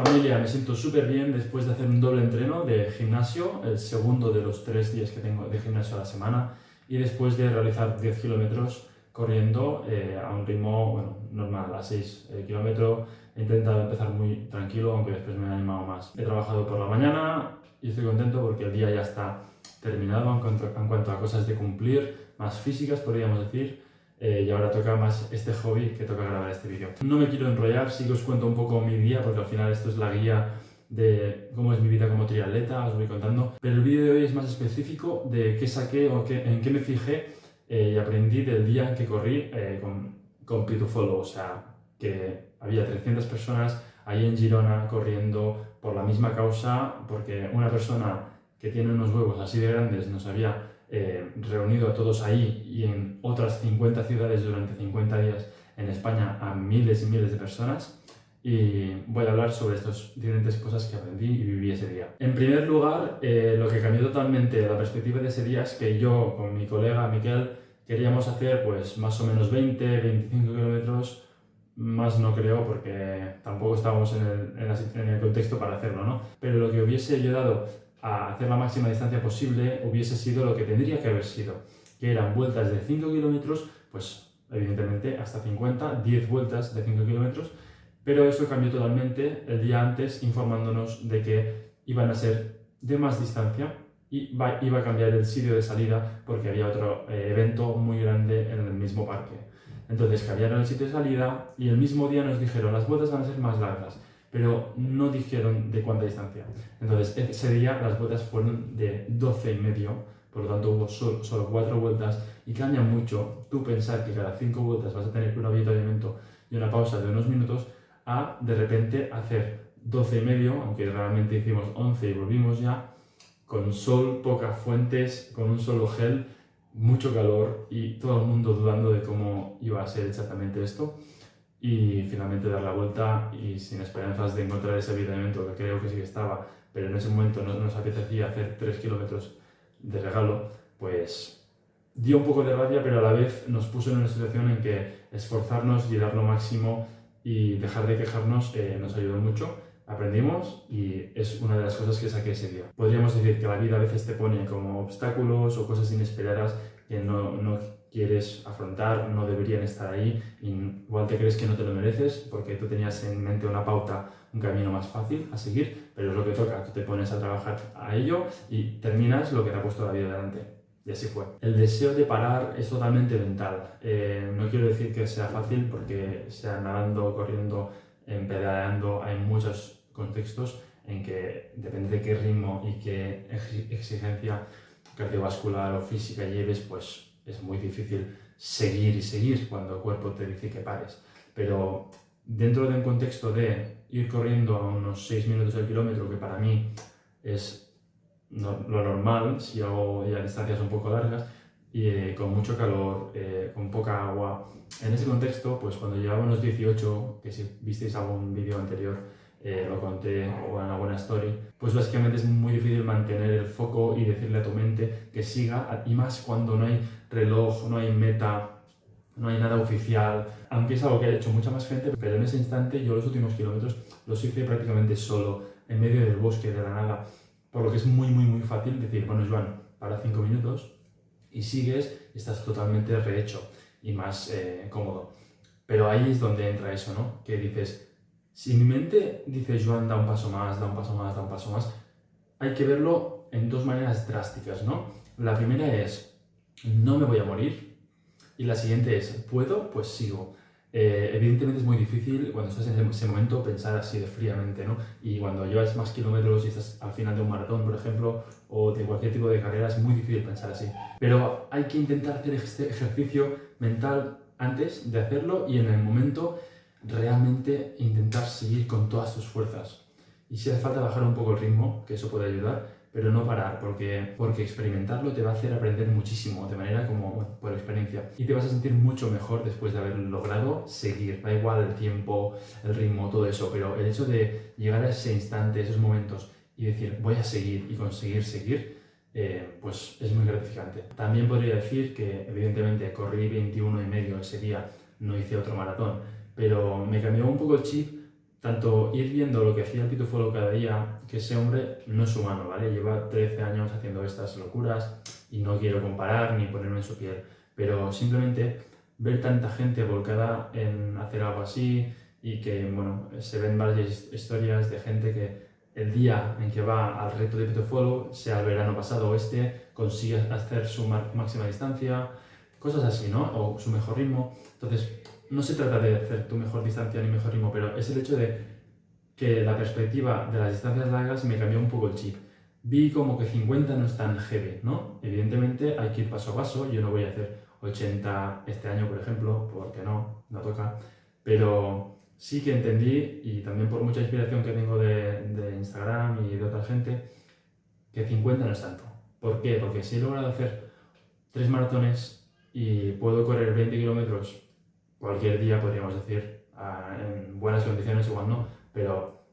Familia, me siento súper bien después de hacer un doble entreno de gimnasio, el segundo de los 3 días que tengo de gimnasio a la semana, y después de realizar 10 kilómetros corriendo a un ritmo normal, a 6 kilómetros. He intentado empezar muy tranquilo, aunque después me he animado más. He trabajado por la mañana y estoy contento porque el día ya está terminado en cuanto a cosas de cumplir, más físicas podríamos decir. Y ahora toca más este hobby que toca grabar este vídeo. No me quiero enrollar, sí que os cuento un poco mi día, porque al final esto es la guía de cómo es mi vida como triatleta, os voy contando. Pero el vídeo de hoy es más específico de qué saqué o en qué me fijé y aprendí del día en que corrí con Pitufolo. O sea, que había 300 personas ahí en Girona corriendo por la misma causa, porque una persona que tiene unos huevos así de grandes nos había reunido a todos ahí y en otras 50 ciudades durante 50 días en España a miles y miles de personas, y voy a hablar sobre estas diferentes cosas que aprendí y viví ese día. En primer lugar, lo que cambió totalmente la perspectiva de ese día es que yo con mi colega Miquel queríamos hacer pues más o menos 20-25 kilómetros, más no creo porque tampoco estábamos en el contexto para hacerlo, ¿no? Pero lo que hubiese ayudado a hacer la máxima distancia posible hubiese sido lo que tendría que haber sido, que eran vueltas de 5 kilómetros, pues evidentemente hasta 50, 10 vueltas de 5 kilómetros, pero eso cambió totalmente el día antes informándonos de que iban a ser de más distancia y iba a cambiar el sitio de salida porque había otro evento muy grande en el mismo parque. Entonces cambiaron el sitio de salida y el mismo día nos dijeron las vueltas van a ser más largas, pero no dijeron de cuánta distancia. Entonces ese día las vueltas fueron de 12,5, por lo tanto hubo solo 4 vueltas y cambia mucho tú pensar que cada 5 vueltas vas a tener un avituallamiento y una pausa de unos minutos a de repente hacer 12,5, aunque realmente hicimos 11 y volvimos ya, con sol, pocas fuentes, con un solo gel, mucho calor y todo el mundo dudando de cómo iba a ser exactamente esto. Y finalmente dar la vuelta y sin esperanzas de encontrar ese avituallamiento, que creo que sí que estaba, pero en ese momento no nos apetecía hacer 3 kilómetros de regalo, pues dio un poco de rabia, pero a la vez nos puso en una situación en que esforzarnos y dar lo máximo y dejar de quejarnos nos ayudó mucho. Aprendimos y es una de las cosas que saqué ese día. Podríamos decir que la vida a veces te pone como obstáculos o cosas inesperadas que no quieres afrontar, no deberían estar ahí, y igual te crees que no te lo mereces porque tú tenías en mente una pauta, un camino más fácil a seguir, pero es lo que toca, tú te pones a trabajar a ello y terminas lo que te ha puesto la vida delante. Y así fue. El deseo de parar es totalmente mental. No quiero decir que sea fácil porque sea nadando, corriendo, pedaleando, hay muchos contextos en que depende de qué ritmo y qué exigencia cardiovascular o física lleves, pues es muy difícil seguir y seguir cuando el cuerpo te dice que pares. Pero dentro de un contexto de ir corriendo a unos 6 minutos al kilómetro, que para mí es lo normal si hago ya distancias un poco largas, y con mucho calor, con poca agua, en ese contexto, pues cuando llegaba a unos 18, que si visteis algún vídeo anterior, lo conté o en alguna story, pues básicamente es muy difícil mantener el foco y decirle a tu mente que siga, y más cuando no hay reloj, no hay meta, no hay nada oficial, aunque es algo que ha hecho mucha más gente, pero en ese instante yo los últimos kilómetros los hice prácticamente solo, en medio del bosque, de la nada, por lo que es muy fácil decir, bueno Joan, para 5 minutos y sigues, estás totalmente rehecho y más cómodo. Pero ahí es donde entra eso, ¿no? Que dices, si mi mente dice, Joan, da un paso más, da un paso más, da un paso más, hay que verlo en dos maneras drásticas, ¿no? La primera es, no me voy a morir, y la siguiente es, ¿puedo? Pues sigo. Evidentemente es muy difícil cuando estás en ese momento pensar así de fríamente, ¿no? Y cuando llevas más kilómetros y estás al final de un maratón, por ejemplo, o de cualquier tipo de carrera, es muy difícil pensar así. Pero hay que intentar hacer este ejercicio mental antes de hacerlo y en el momento realmente intentar seguir con todas tus fuerzas. Y si hace falta bajar un poco el ritmo, que eso puede ayudar, pero no parar, porque experimentarlo te va a hacer aprender muchísimo, de manera como, bueno, por experiencia. Y te vas a sentir mucho mejor después de haber logrado seguir. Da igual el tiempo, el ritmo, todo eso, pero el hecho de llegar a ese instante, esos momentos, y decir, voy a seguir y conseguir seguir, pues es muy gratificante. También podría decir que, evidentemente, corrí 21,5 ese día, no hice otro maratón, pero me cambió un poco el chip tanto ir viendo lo que hacía el Pitufolo cada día, que ese hombre no es humano, ¿vale? Lleva 13 años haciendo estas locuras y no quiero comparar ni ponerme en su piel, pero simplemente ver tanta gente volcada en hacer algo así y que, bueno, se ven varias historias de gente que el día en que va al reto de Pitufolo, sea el verano pasado o este, consigue hacer su máxima distancia, cosas así, ¿no? O su mejor ritmo. Entonces, no se trata de hacer tu mejor distancia ni mejor ritmo, pero es el hecho de que la perspectiva de las distancias largas me cambió un poco el chip. Vi como que 50 no es tan heavy, ¿no? Evidentemente hay que ir paso a paso, yo no voy a hacer 80 este año, por ejemplo, porque no toca, pero sí que entendí, y también por mucha inspiración que tengo de Instagram y de otra gente, que 50 no es tanto. ¿Por qué? Porque si he logrado hacer 3 maratones y puedo correr 20 kilómetros cualquier día, podríamos decir, en buenas condiciones, igual no, pero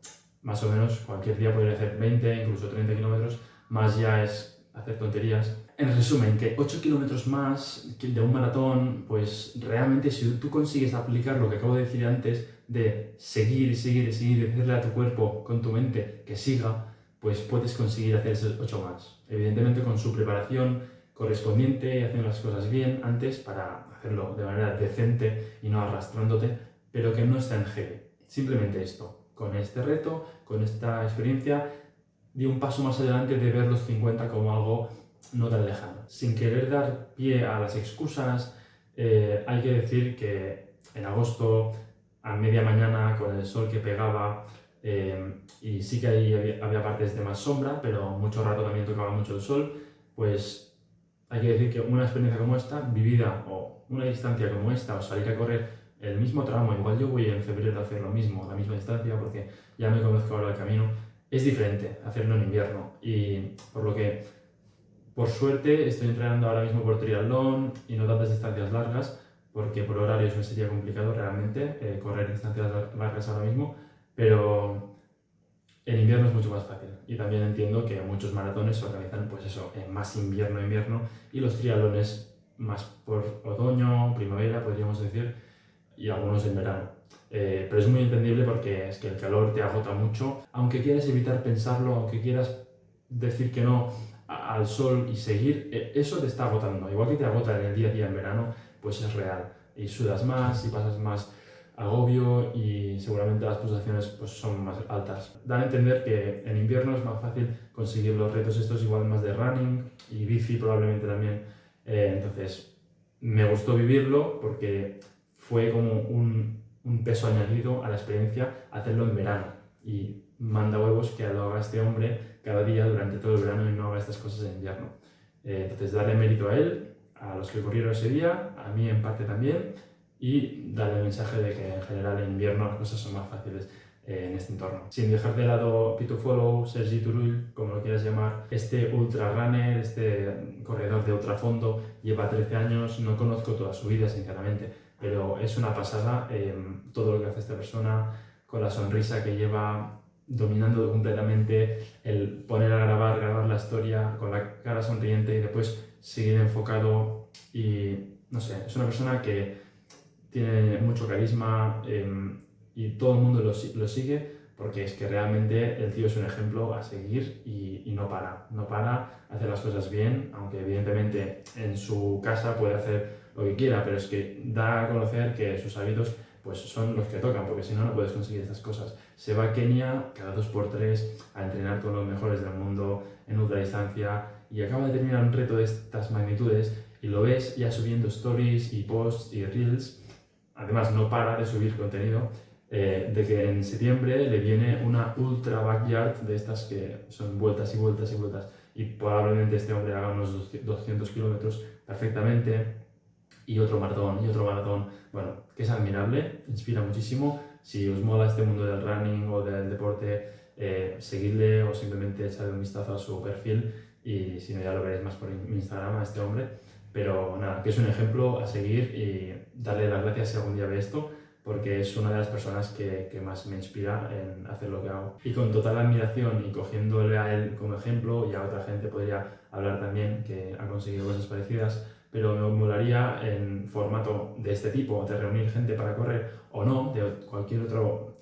más o menos cualquier día podría hacer 20, incluso 30 kilómetros, más ya es hacer tonterías. En resumen, que 8 kilómetros más que de un maratón, pues realmente si tú consigues aplicar lo que acabo de decir antes, de seguir y seguir y seguir y decirle a tu cuerpo con tu mente que siga, pues puedes conseguir hacer esos 8 más. Evidentemente con su preparación correspondiente y haciendo las cosas bien antes para hacerlo de manera decente y no arrastrándote, pero que no es tan heavy. Simplemente esto, con este reto, con esta experiencia, di un paso más adelante de ver los 50 como algo no tan lejano. Sin querer dar pie a las excusas, hay que decir que en agosto, a media mañana, con el sol que pegaba, y sí que ahí había partes de más sombra, pero mucho rato también tocaba mucho el sol, pues hay que decir que una experiencia como esta, vivida, o una distancia como esta, o salir a correr el mismo tramo, igual yo voy en febrero a hacer lo mismo, la misma distancia, porque ya me conozco ahora el camino, es diferente hacerlo en invierno. Y por lo que, por suerte, estoy entrenando ahora mismo por triatlón y no tantas distancias largas, porque por horarios me sería complicado realmente correr distancias largas ahora mismo, pero en invierno es mucho más fácil. Y también entiendo que muchos maratones se organizan, pues eso, en más invierno, y los triatlones más por otoño, primavera, podríamos decir, y algunos en verano. Pero es muy entendible porque es que el calor te agota mucho. Aunque quieras evitar pensarlo, aunque quieras decir que no al sol y seguir, eso te está agotando. Igual que te agota en el día a día en verano, pues es real. Y sudas más y pasas más agobio y seguramente las pulsaciones pues, son más altas. Dan a entender que en invierno es más fácil conseguir los retos estos, igual más de running y bici probablemente también. Entonces, me gustó vivirlo porque fue como un peso añadido a la experiencia hacerlo en verano. Y manda huevos que lo haga este hombre cada día durante todo el verano y no haga estas cosas en invierno. Entonces, darle mérito a él, a los que corrieron ese día, a mí en parte también, y darle el mensaje de que en general en invierno las cosas son más fáciles en este entorno. Sin dejar de lado Pitufolo, Sergi Turull, como lo quieras llamar, este ultra runner, este corredor de ultrafondo, lleva 13 años, no conozco toda su vida sinceramente, pero es una pasada todo lo que hace esta persona, con la sonrisa que lleva, dominando completamente el poner a grabar la historia con la cara sonriente y después seguir enfocado y no sé, es una persona que tiene mucho carisma y todo el mundo lo sigue porque es que realmente el tío es un ejemplo a seguir y no para, hace las cosas bien, aunque evidentemente en su casa puede hacer lo que quiera, pero es que da a conocer que sus hábitos pues son los que tocan, porque si no, no puedes conseguir estas cosas. Se va a Kenia cada 2x3 a entrenar con los mejores del mundo en ultradistancia y acaba de terminar un reto de estas magnitudes y lo ves ya subiendo stories y posts y reels. Además, no para de subir contenido, de que en septiembre le viene una ultra backyard de estas que son vueltas y vueltas y vueltas y probablemente este hombre haga unos 200 kilómetros perfectamente y otro maratón, bueno, que es admirable, inspira muchísimo. Si os mola este mundo del running o del deporte, seguidle o simplemente echarle un vistazo a su perfil y si no ya lo veréis más por Instagram a este hombre. Pero nada, que es un ejemplo a seguir y darle las gracias si algún día ve esto, porque es una de las personas que más me inspira en hacer lo que hago. Y con total admiración y cogiéndole a él como ejemplo, y a otra gente podría hablar también que ha conseguido cosas parecidas, pero me molaría en formato de este tipo, de reunir gente para correr o no, de cualquier otro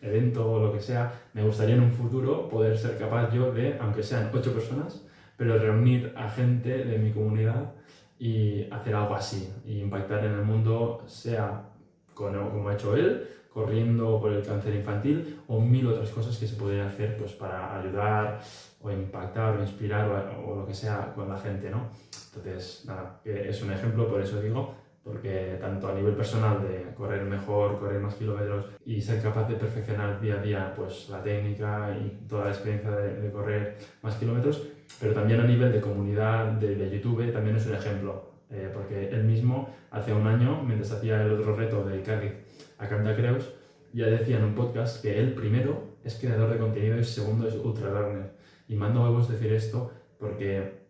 evento o lo que sea, me gustaría en un futuro poder ser capaz yo de, aunque sean 8 personas, pero reunir a gente de mi comunidad y hacer algo así, y impactar en el mundo, sea como ha hecho él, corriendo por el cáncer infantil, o mil otras cosas que se podrían hacer pues, para ayudar o impactar o inspirar o lo que sea con la gente, ¿no? Entonces, nada, que es un ejemplo, por eso digo, porque tanto a nivel personal de correr mejor, correr más kilómetros y ser capaz de perfeccionar día a día pues, la técnica y toda la experiencia de correr más kilómetros, pero también a nivel de comunidad de YouTube también es un ejemplo, porque él mismo hace un año, mientras hacía el otro reto de Cádiz a Canta Creus, ya decía en un podcast que él primero es creador de contenido y segundo es ultrarunner. Y mando huevos decir esto porque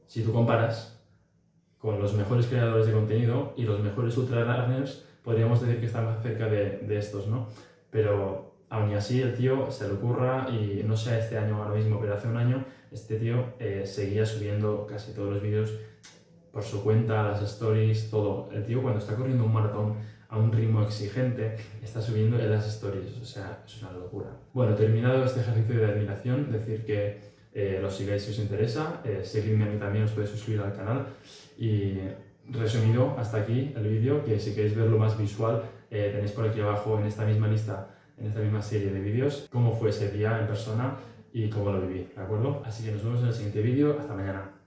si tú comparas con los mejores creadores de contenido y los mejores ultrarunners, podríamos decir que está más cerca de estos, ¿no? Pero aún y así el tío se le ocurra, y no sé este año ahora mismo, pero hace un año este tío seguía subiendo casi todos los vídeos por su cuenta, las stories, todo. El tío cuando está corriendo un maratón a un ritmo exigente, está subiendo en las stories, o sea, es una locura. Bueno, terminado este ejercicio de admiración, decir que lo sigáis si os interesa, seguidme a mí también, os podéis suscribir al canal, y resumido hasta aquí el vídeo, que si queréis verlo más visual, tenéis por aquí abajo en esta misma lista, en esta misma serie de vídeos, cómo fue ese día en persona y cómo lo viví, ¿de acuerdo? Así que nos vemos en el siguiente vídeo, hasta mañana.